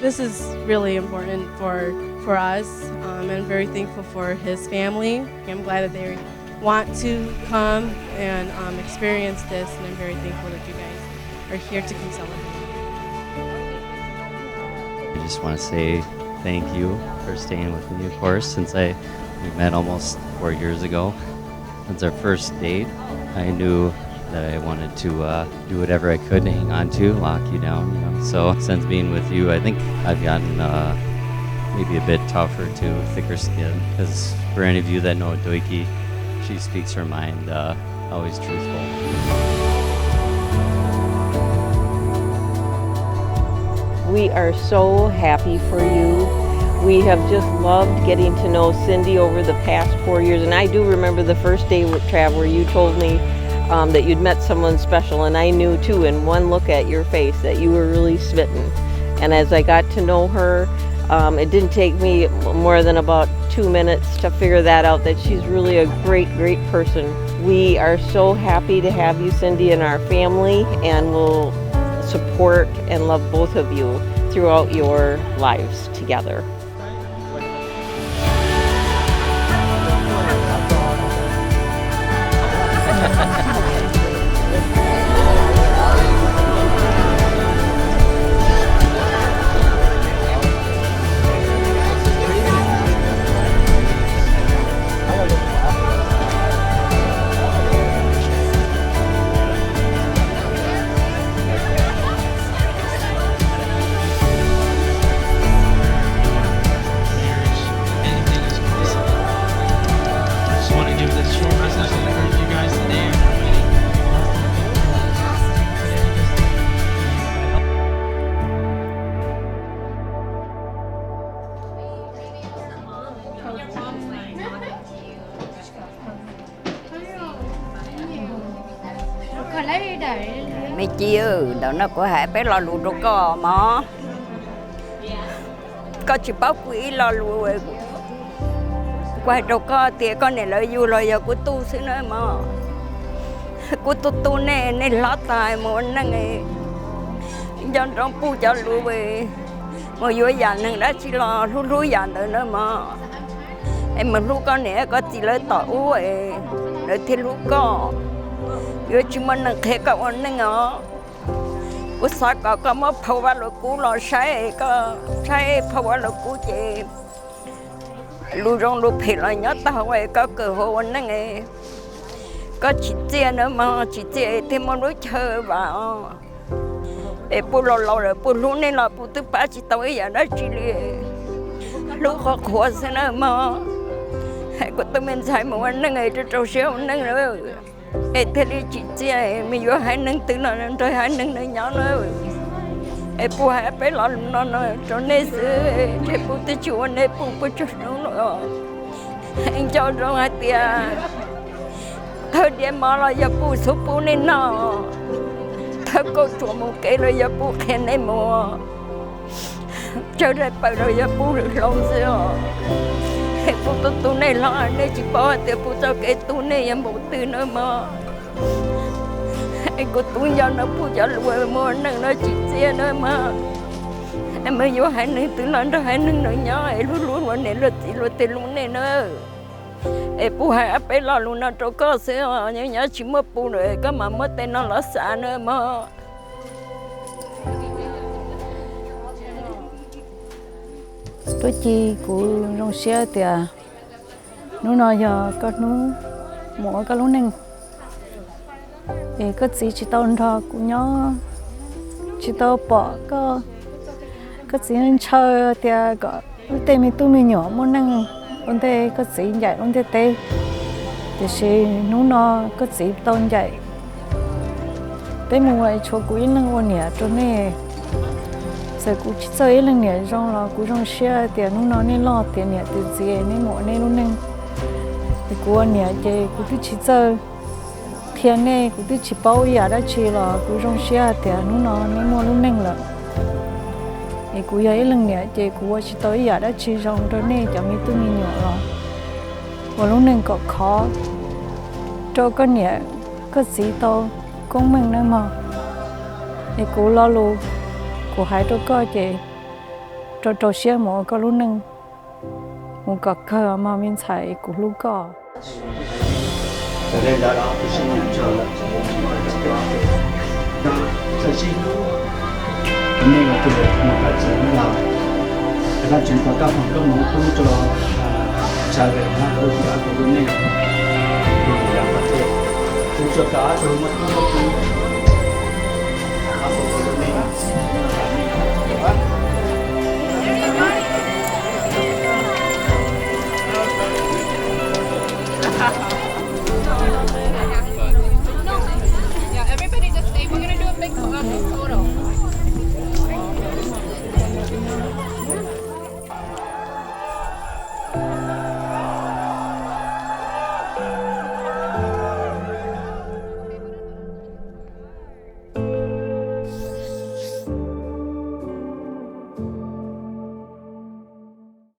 this is really important for us. I'm very thankful for his family. I'm glad that they want to come and experience this, and I'm very thankful that you guys are here to come celebrate. I just want to say thank you for staying with me, of course, since we met almost 4 years ago. Since our first date, I knew that I wanted to do whatever I could to hang on to, lock you down, So since being with you, I think I've gotten maybe a bit tougher too, thicker skin. Because for any of you that know Doua Ci, she speaks her mind, always truthful. We are so happy for you. We have just loved getting to know Cindy over the past 4 years. And I do remember the first day with Trav where you told me that you'd met someone special, and I knew too in one look at your face that you were really smitten. And as I got to know her, it didn't take me more than about 2 minutes to figure that out, that she's really a great, great person. We are so happy to have you, Cindy, in our family, and we'll support and love both of you throughout your lives together. Mẹ chiều đó nó có hai bé lo lụt đâu có mà có chỉ bảo quỷ lo lụt quay đâu có tiền con này lợi du lợi giờ của tu xí nữa mà của tu này này lót tài muốn năng ấy dân trong pu cho lụt về mà vô dàn năng đã chỉ lo lú dàn tới nữa mà em mà lú con này có chỉ lợi tỏi ấy lợi thì lú có yo cuma nak kek kawan nengok, usaha kau mau bawa lagu lo saya bawa lagu je, lu rong lu pelai nyata hawa kau kehawan nengai, kau cicit nama cicit temu lu coba, pulau lalu pulau ni lah putu pasti tahu ya nak cili, lu kau kuasa nama, kau temen saya mau nengai tu tersiap nengai. Thế đi chị chia mình vô hai nâng tự nó rồi hai nâng nó nhỏ nữa em phụ hai bé lo nó cho nên sẽ phụ tới chùa nên phụ chút nữa anh cho rồi hai tia thôi đi mà là giờ phụ số phụ nên nó thôi cô chùa một cái rồi giờ phụ khen em mà cho đây phải rồi giờ phụ được lâu xưa em phụ tu này lo nên chỉ bảo thì phụ cho cái tu này em phụ từ nữa mà em có tu nhau nó phụ cho lùi mà nó chỉ xe nữa mà em mới vô hai nâng từ lần rồi hai nâng nữa nhỏ em luôn mà này là chỉ là tiền luôn này nữa em phụ hai bé lo luôn nó cho có xe nhớ nhớ chỉ mới phụ rồi cái mà mới tên nó là xa nữa mà tôi chỉ của rong xe thì nó nói giờ có nó mỗi cái lúc này thì có gì chỉ tao thôi cũng nhớ chỉ tao bỏ có gì nên chơi thì có tê mình tụi mình nhỏ muốn năng vấn đề có gì vậy vấn đề tê thì nó có gì tao vậy tê mua chỗ quý năng quan nhẹ chỗ này giờ cũng chỉ chơi lần nhẹ trong là cũng trong xe tiền nó nên lo tiền nhẹ từ gì nên mỗi nên luôn nên thì cũng nhẹ thì cũng chỉ chơi tiền này cũng chỉ bao giờ đã chỉ là cũng trong xe tiền nó nên mua luôn nên là thì cũng vậy lần nhẹ thì cũng chỉ tới giờ đã chỉ trong đó này cho mình tụi mình nhỏ rồi và lúc nên có khó cho cái nhẹ cái gì đâu cũng mình nữa mà thì cũng lo luôn của hai đứa con chị trò xe mỏ có lúc nâng một cái khờ mà mình xài của lúc có đây là đó sinh nhật chờ sẽ xin nên là từ một cái chuyện là các chuyện của các phòng công muốn cũng cho trả về nó ở cả của bên này thì làm vậy cũng cho cả cho mất cũng Yeah, everybody just stay. We're gonna do a big